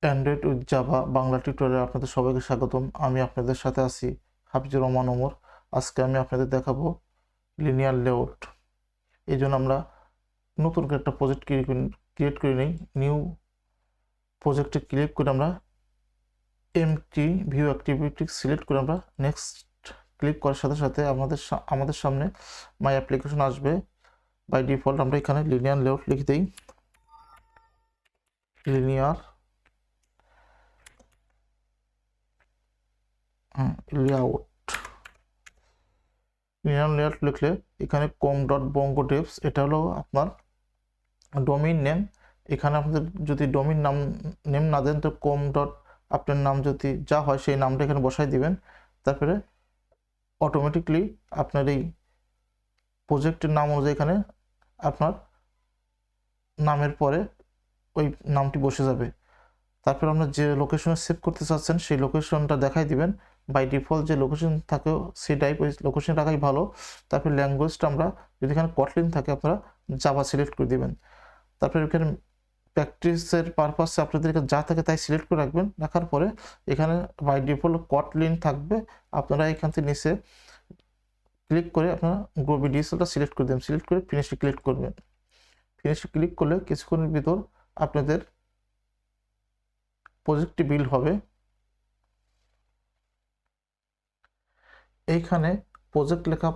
Android with Java Bangla টিউটোরিয়ালে আপনাদের সবাইকে স্বাগতম। আমি আপনাদের সাথে আছি হাফিজুর রহমান ওমর। আজকে আমি আপনাদের দেখাবো লিনিয়ার লেআউট। এই জন্য আমরা নতুন করে একটা প্রজেক্ট ক্রিয়েট করে নিই। নিউ প্রজেক্টে ক্লিক করে আমরা এমটি ভিউ অ্যাক্টিভিটি সিলেক্ট করে আমরা নেক্সট ক্লিক করার সাথে সাথে আমাদের সামনে মাই অ্যাপ্লিকেশন আসবে। বাই ডিফল্ট আমরা এখানে লিনিয়ার লেআউট লিখে দিই। লিনিয়ার লেআউট লিখলে এখানে com.bongodevs এটা হলো আপনার ডোমেইন নেম। এখানে আপনাদের যদি ডোমেইন নেম না দেন তো আপনার নাম যদি যা হয় সেই নামটা এখানে বসাই দিবেন। তারপরে অটোমেটিকলি আপনার এই প্রজেক্টের নাম অনুযায়ী এখানে আপনার নামের পরে ওই নামটি বসে যাবে। তারপর আপনার যে লোকেশনে সেভ করতে চাচ্ছেন সেই লোকেশনটা দেখাই দিবেন। বাই ডিফল্ট যে লোকেশন থাকে সেই টাইপ ওই লোকেশন রাখাই ভালো। তারপর ল্যাঙ্গুয়েজটা আমরা যদি এখানে কটলিন থাকে আপনারা জাভা সিলেক্ট করে দিবেন। তারপর এখানে প্র্যাকটিসের পারপাসে আপনাদের এখানে যা থাকে তাই সিলেক্ট করে রাখবেন। রাখার পরে এখানে বাই ডিফল্ট কটলিন থাকবে। আপনারা এখান থেকে নিচে ক্লিক করে আপনারা গ্রোবি ডিএসএলটা সিলেক্ট করে দেবেন। সিলেক্ট করে ফিনিশে ক্লিক করবেন। ফিনিশে ক্লিক করলে কিছুক্ষণের ভিতর আপনাদের প্রজেক্টটি বিল্ড হবে। এইখানে প্রজেক্ট লেখা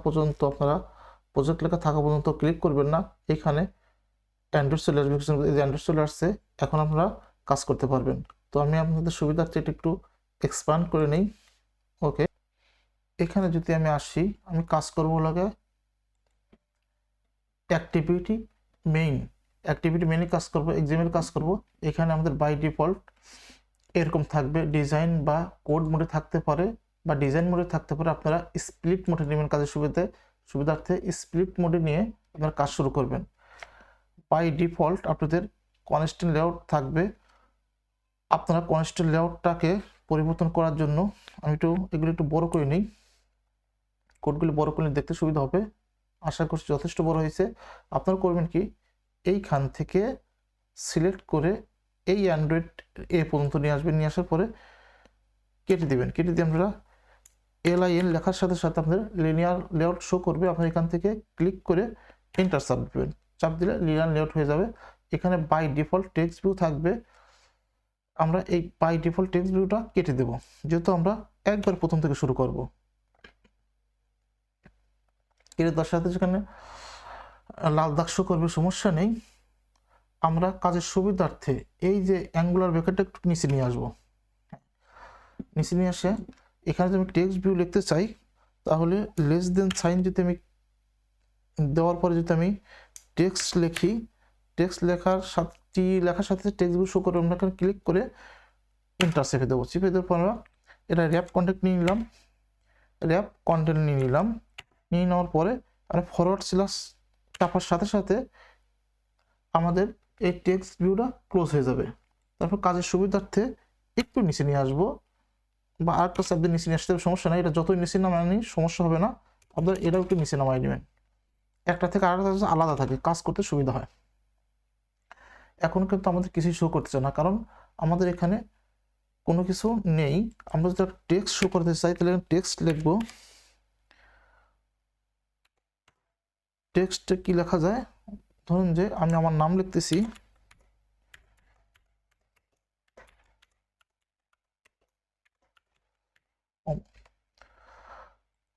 থাকা পর্যন্ত ক্লিক করবেন না। এইখানে অ্যান্ড্রয়েড চলে আসবে। এই যে অ্যান্ড্রয়েড চলে আসছে, এখন আপনারা কাজ করতে পারবেন। তো আমি আপনাদের সুবিধার্থে এটা একটু এক্সপ্যান্ড করে নিই। ওকে, এখানে যদি আমি আসি, আমি কাজ করবো লাগে অ্যাক্টিভিটি মেইনে কাজ করবো, এক্সামের কাজ করব। এখানে আমাদের বাই ডিফল্ট এরকম থাকবে, ডিজাইন বা কোড মোডে থাকতে পারে বা ডিজাইন মোডে থাকতে পারে। আপনারা স্প্লিট মোডে নেবেন কাজের সুবিধার্থে স্প্লিট মোডে নিয়ে আপনারা কাজ শুরু করবেন। বাই ডিফল্ট আপনাদের কনস্ট্যান্ট লেআউট থাকবে। আপনারা কনস্ট্যান্ট লেআউটটাকে পরিবর্তন করার জন্য আমি এগুলো একটু বড় করে নিই। কোডগুলি বড় করে দেখতে সুবিধা হবে। আশা করছি যথেষ্ট বড় হয়েছে। আপনারা করবেন কি, এইখান থেকে সিলেক্ট করে এই অ্যান্ড্রয়েড পর্যন্ত নিয়ে আসবেন। নিয়ে আসার পরে কেটে দিবেন। কেটে দিয়ে আপনারা LIN লেখার সাথে সাথে আপনাদের লিনিয়ার লেআউট শো করবে। আপনারা এখান থেকে ক্লিক করে এন্টার চাপ দিবেন। চাপ দিলে লিনিয়ার লেআউট হয়ে যাবে। এখানে বাই ডিফল্ট টেক্সট ভিউ থাকবে। আমরা এই বাই ডিফল্ট টেক্সট ভিউটা কেটে দেব, যেহেতু আমরা একবার প্রথম থেকে শুরু করব। কেটে দেওয়ার সাথে যেখানে লাল দাগ শো করবে, সমস্যা নেই। আমরা কাজের সুবিধার্থে এই যে অ্যাঙ্গুলার ব্র্যাকেটটা একটু নিচে নিয়ে আসবো। নিচে নিয়ে আসে এখানে যদি আমি টেক্সট ভিউ লিখতে চাই, তাহলে লেস দেন সাইন যদি আমি দেওয়ার পরে যদি আমি টেক্সট লিখি, টেক্সট লেখার সাথে টেক্সট ভিউ শো করবে। আমরা এখানে ক্লিক করে এন্টার চেপে দেবো। চেপে দেওয়ার পর আমরা এটা র্যাপ কন্টেন্ট নিয়ে নিলাম। নিয়ে নেওয়ার পরে আমরা ফরওয়ার্ড স্ল্যাশ চাপার সাথে সাথে আমাদের এই টেক্সট ভিউটা ক্লোজ হয়ে যাবে। তারপর কাজের সুবিধার্থে একটু নিচে নিয়ে আসবো, বা আরেকটা চাপ দিয়ে নিচে নিয়ে আসতে সমস্যা নেই। এটা যতই নিচে নামানি সমস্যা হবে না। আপনারা এটাও একটু নিচে নামাই নেবেন। একটা থেকে আরেকটা আলাদা থাকে, কাজ করতে সুবিধা হয়। এখন কিন্তু আমাদের কিছুই শো করতেছে না, কারণ আমাদের এখানে কোনো কিছু নেই। আমরা যদি টেক্সট শো করতে চাই তাহলে টেক্সট লিখবো। টেক্সটে কি লেখা যায়, ধরুন যে আমি আমার নাম লিখতেছি।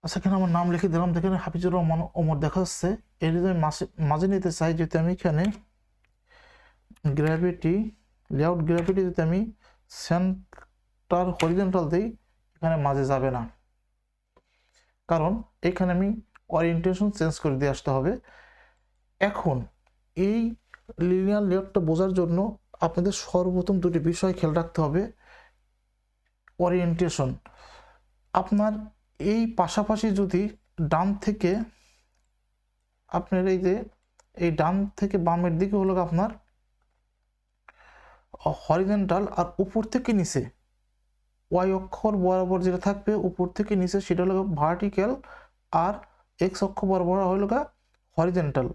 আচ্ছা, এখানে আমার নাম লিখে দিলাম। দেখেন হাফিজুর রহমান ওমর দেখা যাচ্ছে। এর যদি আমি মাঝে নিতে চাই, যদি আমি এখানে লেআউট গ্র্যাভিটি যদি আমি সেন্টার হরিজন্টাল দিই, এখানে মাঝে যাবে না, কারণ এখানে আমি ওরিয়েন্টেশন চেঞ্জ করে দিয়ে আসতে হবে। এখন এই লিনিয়ার লেআউটটা বোঝার জন্য আপনাদের সর্বপ্রথম দুটি বিষয় খেয়াল রাখতে হবে। ওরিয়েন্টেশন, আপনার এই পাশাপাশি যদি ডান থেকে আপনার এই ডান থেকে বামের দিকে হলো আপনার হরিজন্টাল, আর উপর থেকে নিচে ওয়াই অক্ষর বরাবর যেটা থাকবে উপর থেকে নিচে সেটা হলো ভার্টিক্যাল, আর এক্স অক্ষ বরাবর হলো হরিজন্টাল।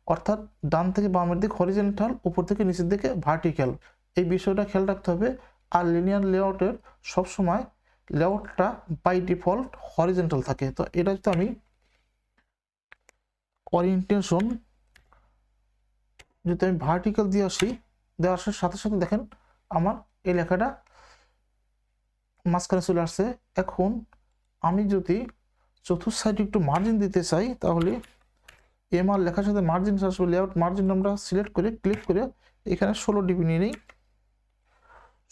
অর্থাৎ ডান থেকে বামের দিক হরিজন্টাল, উপর থেকে নিচের দিকে ভার্টিক্যাল। এই বিষয়টা খেয়াল রাখতে হবে। আর লিনিয়ার লেআউটের সবসময় লেআউটটা বাই ডিফল্ট হরিজন্টাল থাকে। তো এটা যদি আমি ওরিয়েন্টেশন যদি আমি ভার্টিক্যাল দিয়ে আসি, দেওয়ার সাথে সাথে দেখেন আমার এই লেখাটা মাঝখানে চলে আসছে। এখন আমি যদি চতুর্থ সাইডে একটু মার্জিন দিতে চাই, তাহলে এমআর লেখার সাথে মার্জিন আসবে, লেআউট মার্জিন আমরা সিলেক্ট করে ক্লিক করে এখানে 16 ডিপি নিয়ে নিই।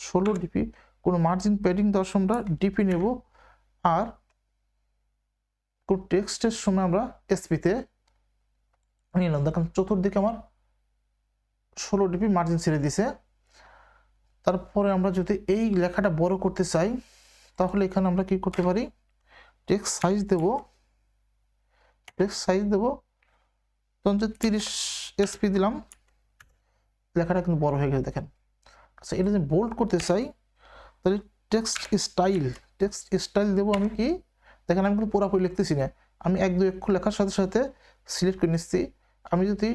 16 ডিপি, কোনো মার্জিন প্যাডিং দেওয়ার সময় আমরা ডিপি নেব, আর কোন টেক্সটের সময় আমরা এসপিতে নিলাম। দেখেন চতুর্দিকে আমার 16 ডিপি মার্জিন ছেড়ে দিছে। তারপরে আমরা যদি এই লেখাটা বড় করতে চাই, তাহলে এখানে আমরা কি করতে পারি, টেক্সট সাইজ দেব, তখন যে 30 এসপি দিলাম, লেখাটা কিন্তু বড় হয়ে গেছে দেখেন। আচ্ছা, এটা যদি বোল্ড করতে চাই, তাহলে টেক্সট স্টাইল দেবো আমি কি, দেখেন আমি কিন্তু পুরোপুরি লিখতেছি না, আমি 1-2 অক্ষর লেখার সাথে সাথে সিলেক্ট করে নিচ্ছি। আমি যদি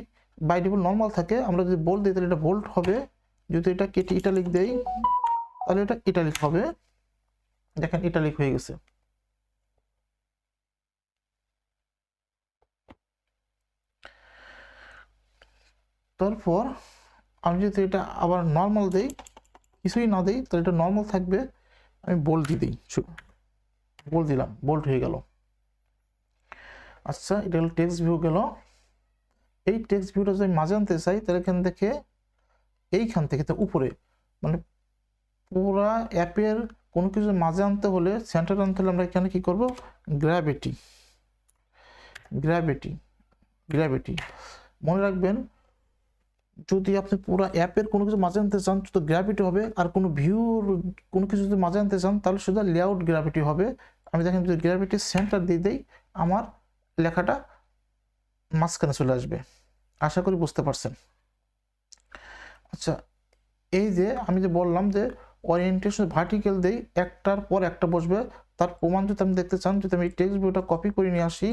বাই ডিফল্ট নর্মাল থাকে, আমরা যদি বোল্ড দিই তাহলে এটা বোল্ড হবে, যদি এটা কেটে ইটালিক দেই তাহলে এটা ইটালিক হবে। দেখেন ইটালিক হয়ে গেছে। তারপর আমি যদি এটা আবার নর্মাল দেই, কিছুই না দিই, তাহলে এটা নর্মাল থাকবে। আমি বোল্ড দিয়ে দিই, বোল্ড দিলাম, বোল্ড হয়ে গেল। আচ্ছা, এটা হলো টেক্সট ভিউ গেল। এই টেক্সট ভিউটা যদি মাঝে আনতে চাই, তাহলে এখান থেকে এইখান থেকে তো উপরে, মানে পুরা অ্যাপের কোনো কিছু মাঝে আনতে হলে, সেন্টার আনতে হলে আমরা এখানে কি করব, গ্র্যাভিটি মনে রাখবেন। যদি আপনি পুরো অ্যাপের কোনো কিছু মাঝে আনতে চান তো গ্র্যাভিটি হবে, আর কোনো ভিউর কোনো কিছু যদি মাঝে আনতে চান তাহলে শুধু লেআউট গ্র্যাভিটি হবে। আমি দেখেন যদি গ্র্যাভিটি সেন্টার দিয়ে দেই, আমার লেখাটা মাঝখানে চলে আসবে। আশা করি বুঝতে পারছেন। আচ্ছা, এই যে আমি যে বললাম যে ওরিয়েন্টেশন ভার্টিক্যাল দেই, একটার পর একটা বসবে, তার প্রমাণ যদি আমি দেখতে চান, যদি আমি টেক্সট ভিউটা কপি করে নিয়ে আসি,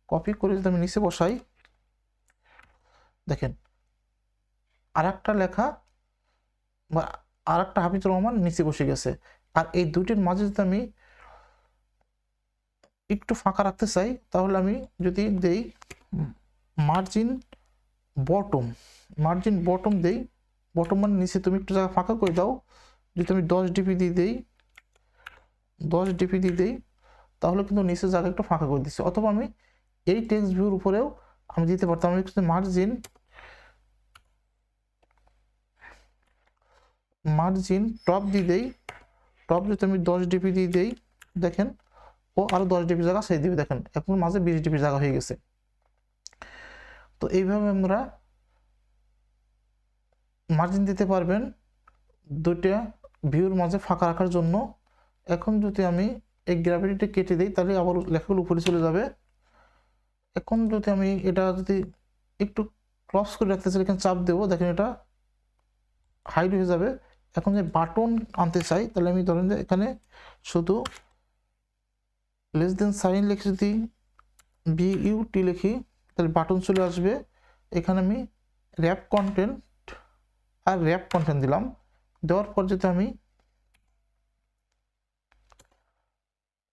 কপি করে যদি আমি নিচে বসাই, দেখেন আর একটা লেখা বা আর একটা হাফিজুর রহমান নিচে বসে গেছে। আর এই দুটির মাঝে যদি আমি একটু ফাঁকা রাখতে চাই, তাহলে আমি যদি দেই মার্জিন বটম দেই, বটম মানে নিচে তুমি একটু জায়গা ফাঁকা করে দাও, যদি আমি 10 ডিপি দিয়ে দেই, তাহলে কিন্তু নিচের জায়গা একটু ফাঁকা করে দিচ্ছি। অথবা আমি এই টেক্সট ভিউর উপরেও আমি দিতে পারতাম, আমি একটু মার্জিন টপ দিয়ে দেই, টপ যদি আমি 10 ডিপি দিয়ে দেই, দেখেন ও আরো 10 ডিপি জায়গা সেই দিবে, দেখেন এখন মাঝে 20 ডিপি জায়গা হয়ে গেছে। তো এইভাবে আমরা মার্জিন দিতে পারবেন দুইটা ভিউর মাঝে ফাঁকা রাখার জন্য। এখন যদি আমি এই গ্র্যাভিটিটা কেটে দিই, তাহলে আবার লেখাগুলো উপরে চলে যাবে। এখন যদি আমি এটা যদি একটু ক্রস করে রাখতে চাই, এখানে চাপ দেবো, দেখেন এটা হাইড হয়ে যাবে। এখন যে বাটন আনতে চাই, তাহলে আমি ধরেন যে এখানে শুধু লেস দেন সাইন লিখে যদি BUT লিখি, তাহলে বাটন চলে আসবে। এখানে আমি র্যাপ কন্টেন্ট দিলাম, দেওয়ার পর যদি আমি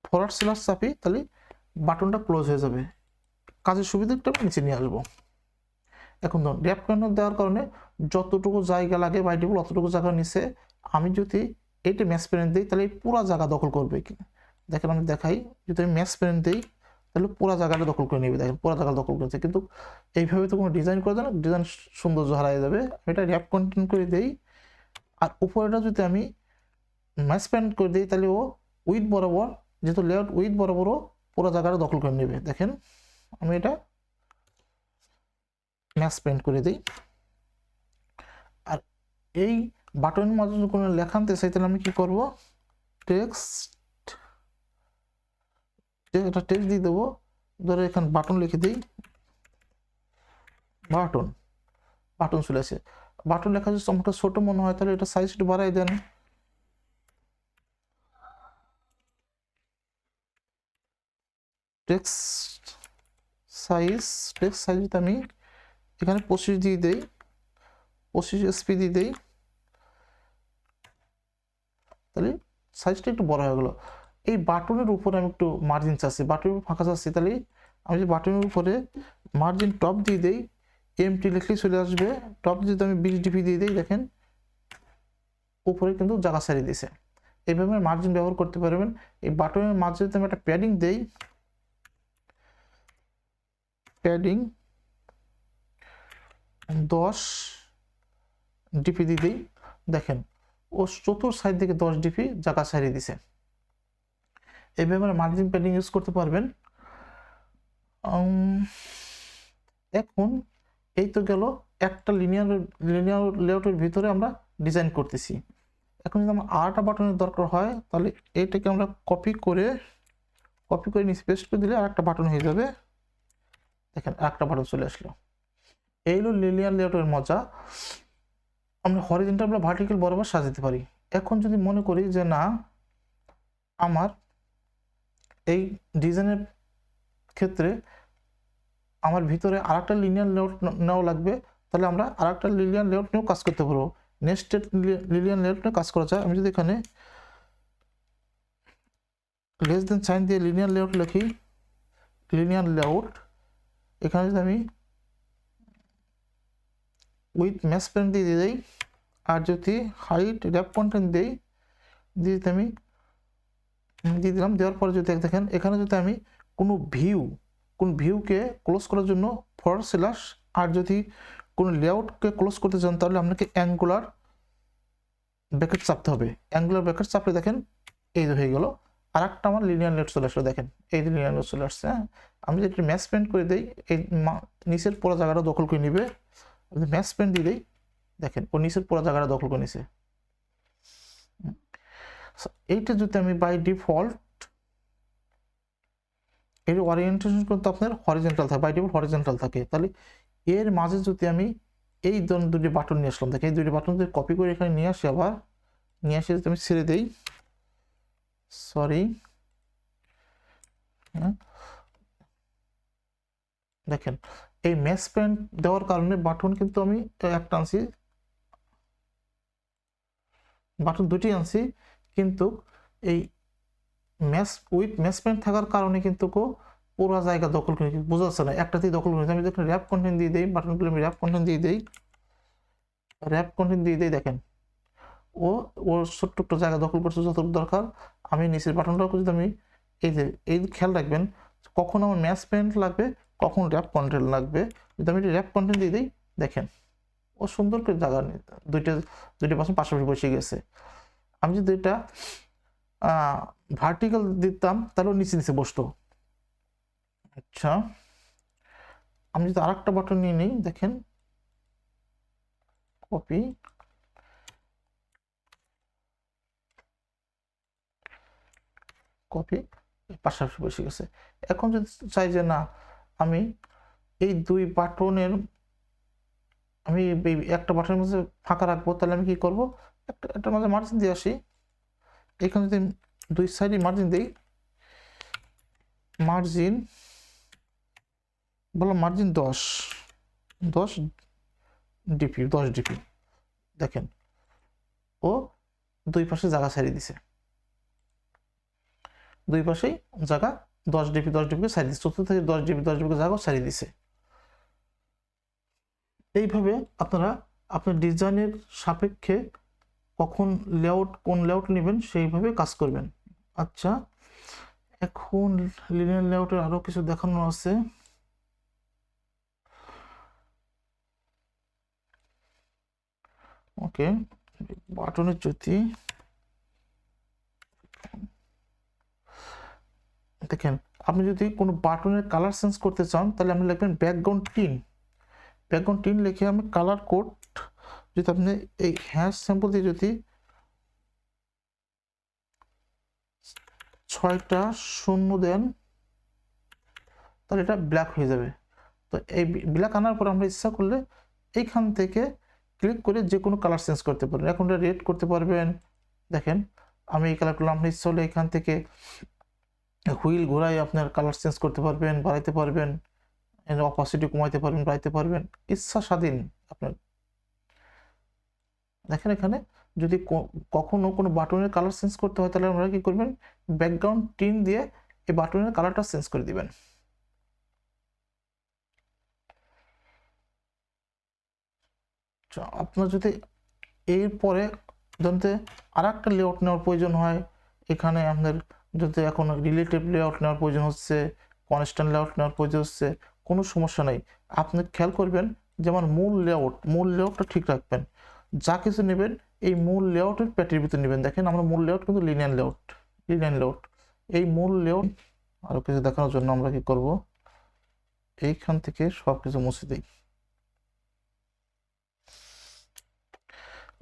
ফরওয়ার্ড স্ল্যাশ চাপি, তাহলে বাটনটা ক্লোজ হয়ে যাবে। কাজের সুবিধাটা আমি নিচে নিয়ে আসবো। এখন ধরুন র্যাপ কন্টেন্ট দেওয়ার কারণে যতটুকু জায়গা লাগে বাই ডিফল্ট অতটুকু জায়গা নিচে, আমি যদি এইটা ম্যাচ প্যারেন্ট দিই, তাহলে পুরো জায়গা দখল করবে। দেখেন আমি দেখাই, যদি আমি ম্যাচ প্যারেন্ট দিই, তাহলে পুরো জায়গাটা দখল করে নেবে। দেখেন পুরো জায়গা দখল করেছে, কিন্তু এইভাবে তো কোনো ডিজাইন করে দেয় না, ডিজাইন সৌন্দর্য হারাই যাবে। আমি এটা র্যাপ কন্টেন্ট করে দিই, আর উপরেটা যদি আমি ম্যাচ প্যারেন্ট করে দিই, তাহলে ও উইথ বরাবর, যেহেতু লেআউট উইথ বরাবরও পুরো জায়গাটা দখল করে নেবে। দেখেন আমি এটা ম্যাচ প্যারেন্ট করে দিই। আর এই বাটনের মাঝে যদি কোনো লেখা আনতে চাই, তাহলে আমি কি করব, এটা টেক্সট দিয়ে দেবো, ধরো এখানে বাটন লিখে দিই, বাটন চলে আসে। বাটন লেখা যদি সম্পূর্ণ ছোট মনে হয়, তাহলে এটা সাইজ একটু বাড়াই দেন। টেক্সট সাইজ যদি আমি এখানে 25 দিয়ে দেই, 25 SP দিয়ে দেই, তাহলে সাইজটা একটু বড় হয়ে গেলো। এই বাটনের উপরে আমি একটু মার্জিন চাচ্ছি, বাটনের উপর ফাঁকা চাচ্ছি, তাহলে আমি যে বাটনের উপরে মার্জিন টপ দিয়ে দিই, এমটি লিখলেই চলে আসবে। টপ যদি আমি 20 ডিপি দিয়ে দিই, দেখেন উপরে কিন্তু জায়গা ছাড়িয়ে দিছে। এইভাবে মার্জিন ব্যবহার করতে পারবেন। এই বাটনের মাঝে যদি আমি একটা প্যাডিং দেই, প্যাডিং 10 ডিপি দিয়ে দিই, দেখেন ও চতুর সাইড থেকে 10 ডিপি জায়গা ছাড়িয়ে দিছে। এইভাবে মার্জিন প্যাডিং ইউজ করতে পারবেন। এখন এই তো গেল একটা লিনিয়ার লেআউটের ভিতরে আমরা ডিজাইন করতেছি। এখন যদি আমার আরেকটা বাটনের দরকার হয়, তাহলে এইটাকে আমরা কপি করে নিচে পেস্ট করে দিলে আরেকটা বাটন হয়ে যাবে। দেখেন আরেকটা বাটন চলে আসলো। এই হলো লিনিয়ার লেআউটের মজা। আমরা হরিজন্টাল বা ভার্টিক্যাল বরাবর সাজাতে পারি। এখন যদি মনে করি যে না, আমার এই ডিজাইনের ক্ষেত্রে আমার ভিতরে আরেকটা লিনিয়ার লেআউট নেওয়া লাগবে, তাহলে আমরা আরেকটা লিনিয়ার লেআউট নিয়েও কাজ করতে পারবো। নেক্সটেড লিনিয়ার লেআউট নিয়ে কাজ করা যায়। আমি যদি এখানে লেস দেন সাইন দিয়ে লিনিয়ার লেআউট লিখি, লিনিয়ার লেআউট, এখানে যদি আমি উইথ ম্যাচ প্যান্ট দিয়ে দিই, আর যদি হাইট র্যাপ কন্টেন্ট দিই, দিয়ে আমি দিয়ে দিলাম। দেওয়ার পরে যদি দেখেন এখানে যদি আমি কোনো ভিউকে ক্লোজ করার জন্য ফরওয়ার্ড স্ল্যাশ, আর যদি কোনো লেআউটকে ক্লোজ করতে চান তাহলে আপনাকে অ্যাঙ্গুলার ব্র্যাকেট চাপতে হবে। অ্যাঙ্গুলার ব্র্যাকেট চাপলে দেখেন এই হয়ে গেল। আর একটা আমার লিনিয়ার লেআউট চলে আসলো, দেখেন এই লিনিয়ার লেআউট চলে আসছে। হ্যাঁ, আমি যদি ম্যাচ পেন্ট করে দিই, এই নিচের পুরো জায়গাটা দখল করে নিবে। আমি ম্যাচ পেন্ট দিয়ে দিই, দেখেন ও নিচের পুরো জায়গাটা দখল করে নিছে। এইটা যদি আমি বাই ডিফল্ট এর ওরিয়েন্টেশন করতে আপনার হরিজন্টাল থাকে, বাই ডিফল্ট হরিজন্টাল থাকে, তাহলে এর মাঝে যদি আমি এই দুটি বাটন নিয়ে আসলাম, দেখেন এই দুটি বাটন যদি কপি করে এখানে নিয়ে আসি, আবার নিয়ে আসি যদি আমি ছেড়ে দিই, সরি, দেখেন এই ম্যাচ পেন্ট দেওয়ার কারণে বাটন কিন্তু আমি একটা আনছি, বাটন দুটি আনছি, কিন্তু এই উইথ ম্যাচ পেন্ট থাকার কারণে কিন্তু পুরো জায়গা দখল করে, বোঝা যাচ্ছে না, একটাতেই দখল করে। আমি যখন র্যাপ কন্টেন্ট দিয়ে দিই, বাটনগুলো আমি র্যাপ কন্টেন্ট দিয়ে দিই, দেখেন ওর ছোট্ট একটা জায়গা দখল করছে যতটুকু দরকার। আমি নিচের বাটনটাকে যদি আমি এই খেয়াল রাখবেন, কখন আমার ম্যাচ পেন্ট লাগবে, কখন র্যাপ কন্টেন্ট লাগবে। যদি আমি র্যাপ কন্টেন্ট দিয়ে দিই, দেখেন ও সুন্দর করে জায়গা দুইটা পাশে পাশাপাশি বসে গেছে। আমি যদি এটা ভার্টিক্যাল দিতাম তাহলে নিচে নিচে বসতো। আচ্ছা, আমি যদি আরেকটা বাটন নিয়ে নিই, দেখেন কপি পাশাপাশি বসে গেছে। এখন যদি চাই যে না, আমি এই দুই বাটনের আমি একটা বাটনের মধ্যে ফাঁকা রাখবো, তাহলে আমি কি করবো, একটা মাঝে মার্জিন দিয়ে আসি। এখানে যদি দুই সাইডে মার্জিন দিই, মার্জিন বললাম মার্জিন 10 ডিপি, দেখেন ও দুই পাশে জায়গা ছাড়িয়ে দিছে, দুই পাশেই জায়গা 10 ডিপি ছাড়িয়ে দিচ্ছে, চতুর্থ থেকে 10 ডিপি জায়গা ছাড়িয়ে দিছে। এইভাবে আপনারা আপনার ডিজাইনের সাপেক্ষে কখন কোন লেআউট নেবেন সেইভাবে কাজ করবেন। আচ্ছা, এখন লিনিয়ার লেআউটের আরো কিছু দেখানো আছে। ওকে, বাটনের যদি দেখেন, আপনি যদি কোনো বাটনের কালার চেঞ্জ করতে চান, তাহলে আপনি লিখবেন ব্যাকগ্রাউন্ড টিন লিখে আমি কালার কোড, যদি আপনি এই হ্যাশ স্যাম্পল দিয়ে যদি 6টা 0 দেন, তাহলে এটা ব্ল্যাক হয়ে যাবে। তো এই ব্ল্যাক আনার পর আমরা ইচ্ছা করলে এইখান থেকে ক্লিক করে যে কোনো কালার চেঞ্জ করতে পারবেন। এখন এটা রেড করতে পারবেন, দেখেন আমি এই কালার করলাম। আপনি ইচ্ছা হলে এখান থেকে হুইল ঘোরায় আপনার কালার চেঞ্জ করতে পারবেন, বাড়াইতে পারবেন, অপাসিটি কমাইতে পারবেন, বাড়াইতে পারবেন, ইচ্ছা স্বাধীন আপনার। দেখেন এখানে যদি কখনো কোনো বাটনের কালার চেঞ্জ করতে হয় তাহলে আপনারা কি করবেন, ব্যাকগ্রাউন্ড টিন দিয়ে এই বাটনের কালারটা চেঞ্জ করে দিবেন। আপনার যদি এরপরে যদি আর একটা লেআউট নেওয়ার প্রয়োজন হয়, এখানে আপনার যদি এখন রিলেটিভ লেআউট নেওয়ার প্রয়োজন হচ্ছে, কনস্ট্যান্ট লেআউট নেওয়ার প্রয়োজন হচ্ছে, কোনো সমস্যা নেই। আপনি খেয়াল করবেন যে আমার মূল লেআউটটা ঠিক রাখবেন। যা কিছু নেবেন এই মূল লেআউটের প্যাটির ভিতরে নেবেন। দেখেন আমরা মূল লেআউট কিন্তু লিনিয়ার লেআউট। এই মূল লেআউট আরও কিছু দেখানোর জন্য আমরা কি করব, এইখান থেকে সব কিছু মুছে দিই।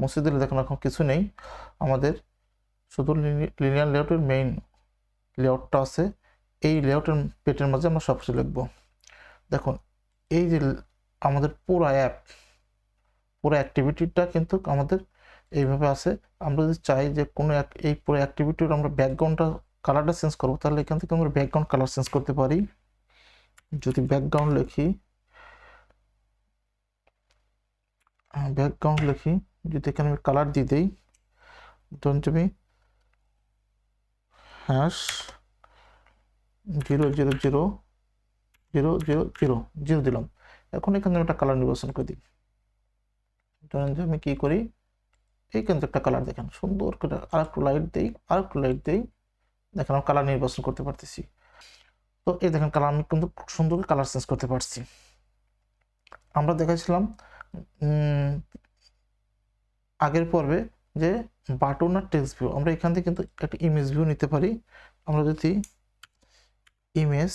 মুছে দিলে দেখুন এখন কিছু নেই, আমাদের শুধু লিনিয়ার লেআউটের মেইন লেআউটটা আছে। এই লেআউটের পেটের মাঝে আমরা সব কিছু লিখবো। দেখুন এই যে আমাদের পুরো অ্যাক্টিভিটিটা কিন্তু আমাদের এইভাবে আছে। আমরা যদি চাই যে কোনো এই পুরো অ্যাক্টিভিটির আমরা ব্যাকগ্রাউন্ডটা কালারটা চেঞ্জ করবো, তাহলে এখান থেকে আমরা ব্যাকগ্রাউন্ড কালার চেঞ্জ করতে পারি। যদি ব্যাকগ্রাউন্ড লিখি, যদি এখানে আমি কালার দিয়ে দিই, ধরুন তুমি #0000000 দিলাম। এখন এখানে একটা কালার নির্বাচন করে দিই। ধরেন যে আমি কি করি, এইখান থেকে একটা কালার দেখেন সুন্দর করে আরেকটু লাইট দেই, দেখেন আমি কালার নির্বাচন করতে পারতেছি। তো এই দেখেন কালার আমি কিন্তু সুন্দর কালার চেঞ্জ করতে পারছি। আমরা দেখাচ্ছিলাম আগের পর্বে যে বাটন আর টেক্সট ভিউ, আমরা এখান থেকে কিন্তু একটা ইমেজ ভিউ নিতে পারি। আমরা যদি ইমেজ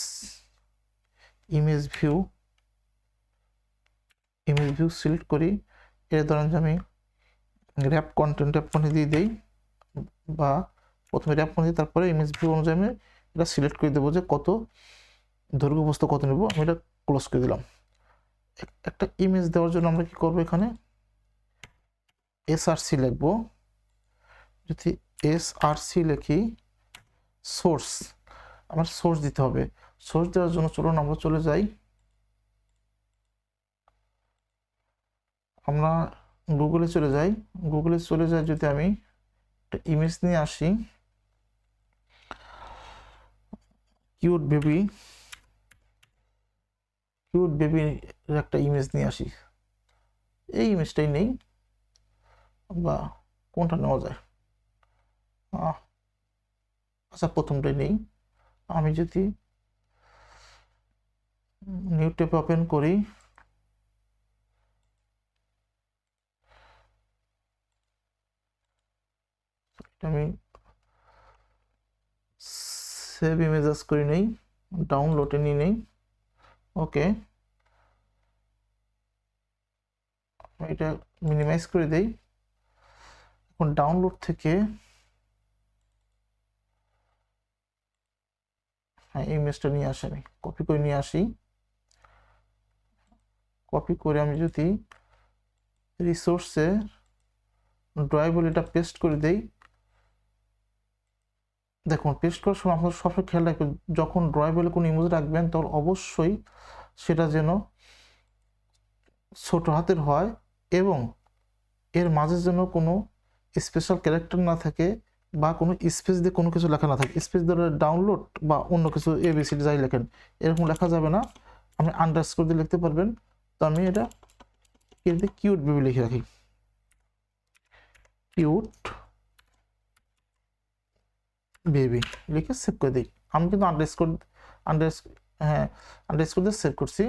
ভিউ সিলেক্ট করি, এর ধরেন যে আমি র্যাপ কন্টেন্ট দিয়ে দিই, বা প্রথমে র্যাপ কন্টেন্ট তারপরে ইমেজ ভিউ অনুযায়ী আমি এটা সিলেক্ট করে দেবো যে কত দৈর্ঘ্য বস্তু কত নেব। আমি এটা ক্লোজ করে দিলাম। একটা ইমেজ দেওয়ার জন্য আমরা কি করব, এখানে এসআরসি লিখবো। যদি এসআরসি লিখি, সোর্স, আমার সোর্স দিতে হবে। সোর্স দেওয়ার জন্য চলুন আমরা চলে যাই, আমরা গুগলে চলে যাই। যদি আমি একটা ইমেজ নিয়ে আসি, কিউট বেবি একটা ইমেজ নিয়ে আসি। এই ইমেজটাই নেই, বা কোনটা নেওয়া যায়, আচ্ছা প্রথমটাই নেই। আমি যদি নিউ ট্যাব ওপেন করি, আমি সেভ ইমেজেস করে নেই, ডাউনলোডে নিয়ে নেই। ওকে, এটা মিনিমাইজ করে দেই। এখন ডাউনলোড থেকে ইমেজটা নিয়ে আসি, আমি কপি করে নিয়ে আসি। কপি করে আমি যদি রিসোর্সে ড্রয়েবল এটা পেস্ট করে দেই, দেখুন পেস্ট করার সময় আপনাদের সবসময় খেয়াল রাখবেন যখন ড্রয়েবলে কোনো ইমেজ রাখবেন তখন অবশ্যই সেটা যেন ছোট হাতের হয় এবং এর মাঝে যেন কোনো স্পেশাল ক্যারেক্টার না থাকে বা কোনো স্পেস দিয়ে কোনো কিছু লেখা না থাকে। স্পেস ধরে ডাউনলোড বা অন্য কিছু এবিসিডি যাই লেখেন এরকম লেখা যাবে না। আপনি আন্ডারস্কোর দিয়ে লিখতে পারবেন। তো আমি এটা কিউট বেবি লিখে রাখি, কিউট বেবি লিখে সেভ করে দিই। আমি কিন্তু আন্ডারস্কোর দিয়ে সেভ করছি।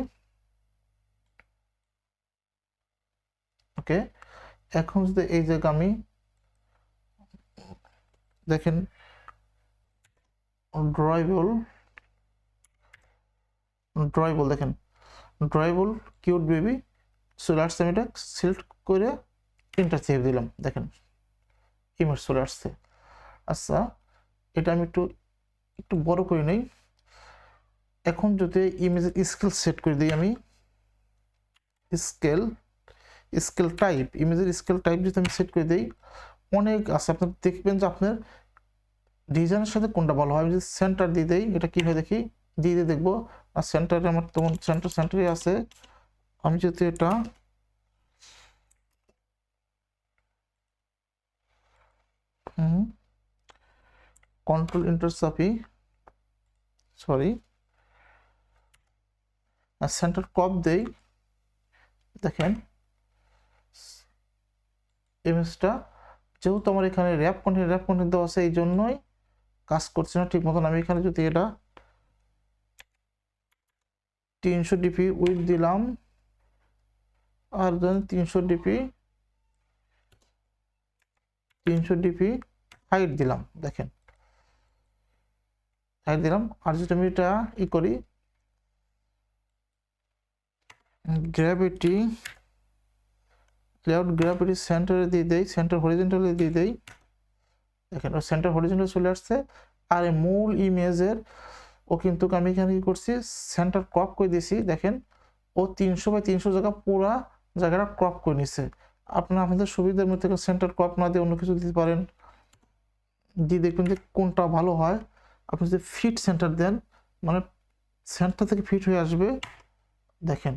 ওকে, এখন যদি এই জায়গা আমি দেখেন ড্রয়েবল দেখেন ড্রয়েবল কিউট বেবি চলে আসছে। আমি এটা সিলেক্ট করে এন্টার চেপে দিলাম, দেখেন ইমেজ চলে আসছে। আচ্ছা এটা আমি একটু বড় করে নেই। এখন যদি ইমেজের স্কেল সেট করে দিই, আমি স্কেল টাইপ, ইমেজের স্কেল টাইপ যদি আমি সেট করে দিই, অনেক আছে। আপনার দেখবেন যে আপনার ডিজাইনের সাথে কোনটা ভালো হয়। আমি যদি সেন্টার দিয়ে দিই, এটা কি হয় দেখি, দিয়ে দেখবো। আর সেন্টারে আমার তেমন সেন্টারে আছে। আমি যদি এটা কন্ট্রোল এন্টার চাপি, সরি সেন্টার ক্রপ দেই, দেখেন ইমেজটা যেহেতু আমার এখানে র্যাপ কন্টেন্ট দেওয়া আছে এই জন্যই কাজ করছে না ঠিক মতন। আমি এখানে যদি এটা 300 ডিপি উইথ দিলাম আর দেন 300 ডিপি হাইট দিলাম, দেখেন হাইট দিলাম। আর যদি আমি এটা করি গ্র্যাভিটি, লেআউট গ্র্যাভিটি সেন্টারে দিয়ে দেই, সেন্টার হরিজন্টালে দিয়ে দেই, দেখেন ও সেন্টার হরিজন্টাল চলে আসছে। আর এই মূল ইমেজের ও কিন্তু আমি এখানে কি করছি সেন্টার ক্রপ করে দিয়েছি, দেখেন ও 300 বাই 300 জায়গা পুরা জায়গাটা ক্রপ করে নিচ্ছে। আপনারা আপনাদের সুবিধার মধ্যে সেন্টার ক্রপ না দিয়ে অন্য কিছু দিতে পারেন, দিয়ে দেখবেন যে কোনটা ভালো হয়। আপনি যদি ফিট সেন্টার দেন মানে সেন্টার থেকে ফিট হয়ে আসবে, দেখেন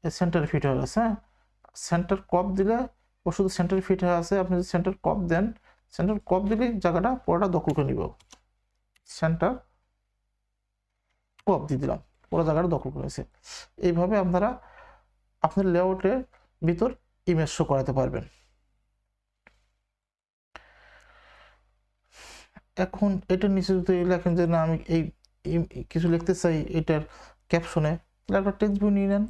এই সেন্টারে ফিট হয়ে গেছে। হ্যাঁ, সেন্টার ক্রপ দিলে ও শুধু সেন্টারে ফিট হয়ে আছে। আপনি যদি সেন্টার ক্রপ দেন, সেন্টার ক্রপ দিলে জায়গাটা পুরোটা দখল করে নিব। সেন্টার ক্রপ দিয়ে দিলাম, পুরো জায়গাটা দখল করেছে। এইভাবে আপনারা আপনার লেআউটের ভিতর ইমেজ শো করাতে পারবেন। এখন এটার নিচে যদি লেখেন যে না আমি এই কিছু লিখতে চাই এটার ক্যাপশনে, তাহলে একটা টেক্সট ভিউ নিয়ে নেন,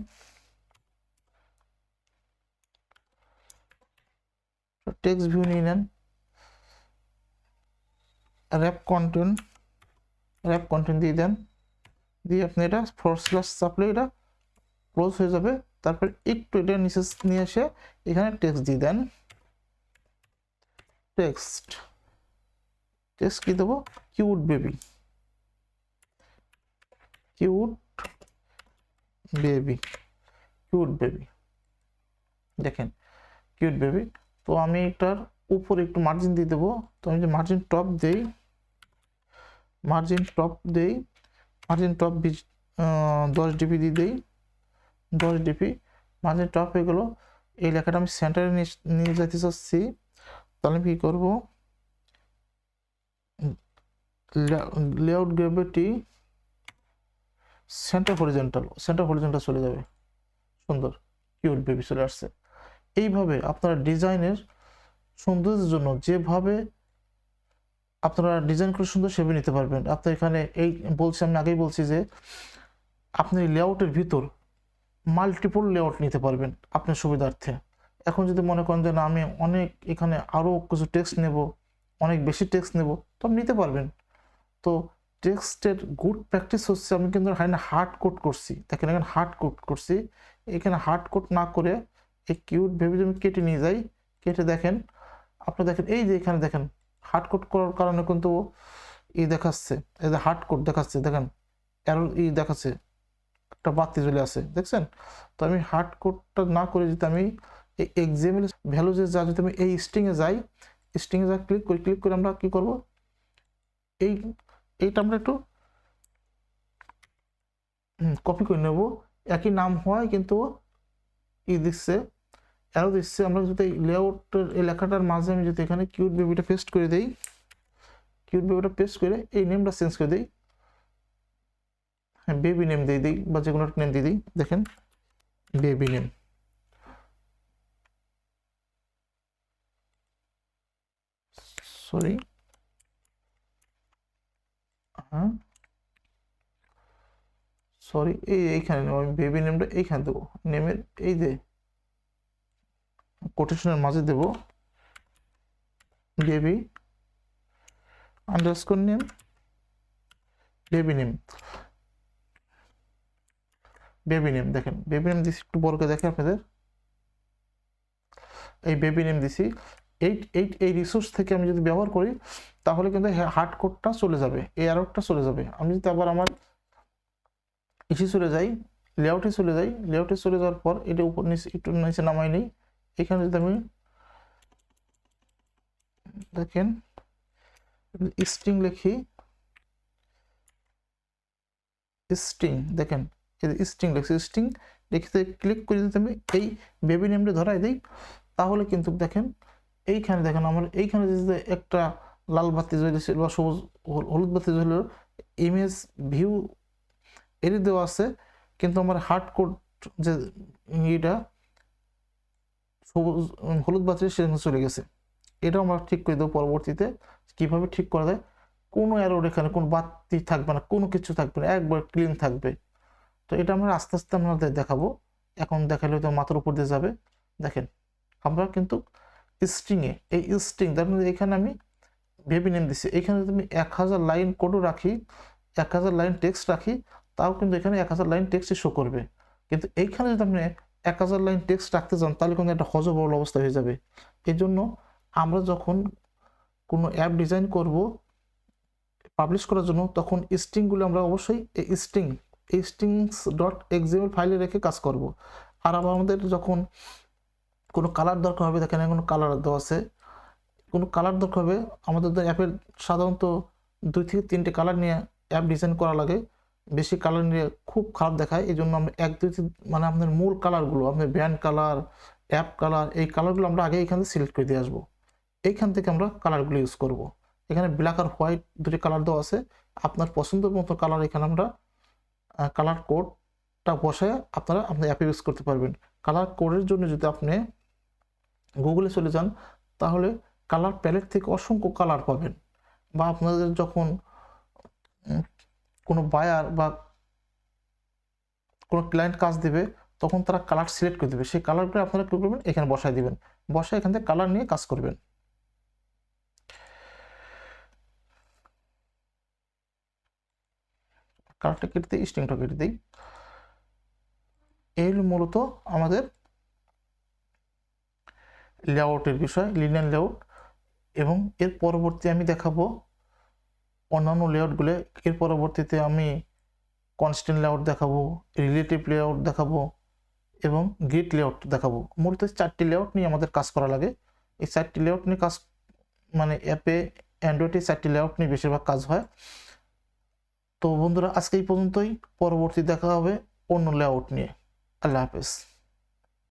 টেক্সট ভিউ নিয়ে নেন, র্যাপ কন্টেন্ট দিয়ে দেন, দিয়ে আপনি এটা / চাপলে এটা ক্লোজ হয়ে যাবে। তারপর একটু এটা নিচে নিয়ে এসে এখানে টেক্সট দিয়ে দেন, টেক্সট কি দেবো, কিউট বেবি, দেখেন কিউট বেবি। তো আমি এটার উপরে একটু মার্জিন দিয়ে দেবো। তো আমি যে মার্জিন টপ দেই, মার্জিন টপ 10 ডিপি দিয়ে দেই, 10 ডিপি মার্জিন টপ হয়ে গেলো। এই লেখাটা আমি সেন্টারে নিয়ে যেতে চাচ্ছি, তাহলে আমি কী করবো, লেআউট গ্র্যাভিটি সেন্টার হরিজন্টাল চলে যাবে, সুন্দর কিউট বেবি চলে আসছে। এইভাবে আপনারা ডিজাইনের সৌন্দর্যের জন্য যেভাবে আপনারা ডিজাইন করে সুন্দর সেভাবে নিতে পারবেন। আপনার এখানে এই বলছি, আমি আগেই বলছি যে আপনি লেআউটের ভিতর মাল্টিপল লেআউট নিতে পারবেন আপনার সুবিধার্থে। এখন যদি মনে করেন যে না আমি অনেক এখানে আরও কিছু টেক্সট নেব, অনেক বেশি টেক্সট নেব, তো আপনি নিতে পারবেন। তো টেক্সটের গুড প্র্যাকটিস হচ্ছে আমি কিন্তু হার্ড কোড করছি, দেখেন এখানে হার্ড কোড করছি। এখানে হার্ড কোড না করে এই কিউট বেবি আমি কেটে নিয়ে যাই, কেটে দেখেন আপনি দেখেন এই যে এখানে দেখেন হার্ড কোড করার কারণে কিন্তু দেখাচ্ছে, এই যে হার্ড কোড দেখাচ্ছে, দেখেন এরর দেখাচ্ছে, একটা বাতি চলে আসে, দেখছেন। তো আমি হার্ড কোডটা না করে যদি আমি এই এক্সাম্পল ভ্যালু যে যা, যদি আমি এই স্ট্রিংয়ে যাই, যা ক্লিক করে আমরা কি করব, এইটা আমরা একটু কপি করে নেব। একই নাম হয় কিন্তু দিচ্ছে অ্যারো দিচ্ছে। আমরা যদি লেআউটের এই লেখাটার মাঝে আমি যদি এখানে কিউট বেবিটা পেস্ট করে দেই, পেস্ট করে এই নেমটা চেঞ্জ করে দিই, হ্যাঁ বেবি নেম দিয়ে দিই বা যে কোনো একটা নেম দিয়ে দিই, দেখেন বেবি নেম, সরি হ্যাঁ সরি এইখানে নেব, আমি বেবি নেমটা এইখানে দেবো, নেমের এই যে কোটেশনের মাঝে দেব baby underscore name, baby name দেখেন বেবি নেম দিছি, একটু বড় করে দেখে আপনাদের, এই বেবি নেম দিছি। এই রিসোর্স থেকে আমি যদি ব্যবহার করি তাহলে কিন্তু হার্ড কোডটা চলে যাবে, এই এররটা চলে যাবে। আমি যদি আবার আমার চলে যাই, লেআউটে চলে যাওয়ার পর এটা উপর নিচে একটু নিচে নামাই নেই, এখানে যদি আমি দেখেন স্ট্রিং লিখি, দেখেন স্ট্রিং লিখছি, লিখতে ক্লিক করে যদি আমি এই বেবি নেমটা ধরাই দিই, তাহলে কিন্তু দেখেন এইখানে দেখেন আমার এইখানে যে একটা লাল বাতি জ্বলেছিল বা সবুজ হলুদ বাতি জ্বলল, ইমেজ ভিউ এরই দেওয়া আছে, কিন্তু আমার হার্ড কোড যে এটা সবুজ হলুদ বাতি সেখানে চলে গেছে। এটাও আমরা ঠিক করে দেবো পরবর্তীতে। কীভাবে ঠিক করা যায়, কোনো অ্যারোর এখানে কোনো বাতি থাকবে না, কোনো কিছু থাকবে না, একবার ক্লিন থাকবে। তো এটা আমরা আস্তে আস্তে আপনাদের দেখাবো, এখন দেখালে তো মাথার উপর দিয়ে যাবে। দেখেন আমরা কিন্তু স্ট্রিংয়ে এই স্ট্রিং ধরেন এখানে আমি বেবি নেম দিচ্ছি, এখানে যদি আমি 1000 লাইন কোডও রাখি, 1000 লাইন টেক্সট রাখি, তাও কিন্তু এখানে 1000 লাইন টেক্সটই শো করবে। কিন্তু এইখানে যদি আপনি 1000 লাইন টেক্সট রাখতে চান তাহলে কিন্তু একটা হজবরল অবস্থা হয়ে যাবে। এই জন্য আমরা যখন কোনো অ্যাপ ডিজাইন করব পাবলিশ করার জন্য, তখন স্ট্রিংগুলো আমরা অবশ্যই এই স্ট্রিংস ডট এক্সএমএল ফাইলে রেখে কাজ করব। আর আবার আমাদের যখন কোনো কালার দরকার হবে, দেখেন কোনো কালার দেওয়া আছে, কোনো কালার দরকার হবে আমাদের অ্যাপের সাধারণত 2 থেকে 3টে কালার নিয়ে অ্যাপ ডিজাইন করা লাগে। বেশি কালার নিয়ে খুব খারাপ দেখায়, এই জন্য আমরা 1-2 মানে আপনার মূল কালারগুলো, আপনার ব্যান্ড কালার, অ্যাপ কালার, এই কালারগুলো আমরা আগে এখান থেকে সিলেক্ট করে দিয়ে আসবো। এইখান থেকে আমরা কালারগুলো ইউজ করব। এখানে ব্ল্যাক আর হোয়াইট দুটি কালার দেওয়া আছে, আপনার পছন্দের মতো কালার এখানে আমরা কালার কোডটা বসায় আপনারা আপনার অ্যাপে ইউজ করতে পারবেন। কালার কোডের জন্য যদি আপনি গুগলে চলে যান, তাহলে কালার প্যালেট থেকে অসংখ্য কালার পাবেন। বা আপনাদের যখন কোনো বায়ার বা কোনো ক্লায়েন্ট কাজ দেবে, তখন তারা কালার সিলেক্ট করে দেবে, সেই কালারগুলো আপনারা কী করবেন, এখানে বসায় দিবেন, বসায় এখান থেকে কালার নিয়ে কাজ করবেন। কালারটা কেটে দিই, স্ট্রিংটা কেটে দিই। এই হলো মূলত আমাদের লেআউটের বিষয়, লিনিয়ার লেআউট। এবং এর পরবর্তী আমি দেখাবো অন্যান্য লেআউটগুলো। এর পরবর্তীতে আমি কনস্ট্যান্ট লেআউট দেখাবো, রিলেটিভ লেআউট দেখাবো এবং গ্রিড লেআউট দেখাবো। মূলত 4টি লেআউট নিয়ে আমাদের কাজ করা লাগে। এই 4টি লেআউট নিয়ে কাজ, মানে অ্যাপে অ্যান্ড্রয়েডে 4টি লেআউট নিয়ে বেশিরভাগ কাজ হয়। তো বন্ধুরা আজকে এই পর্যন্তই, পরবর্তী দেখা হবে অন্য লেআউট নিয়ে। আল্লাহ হাফেজ।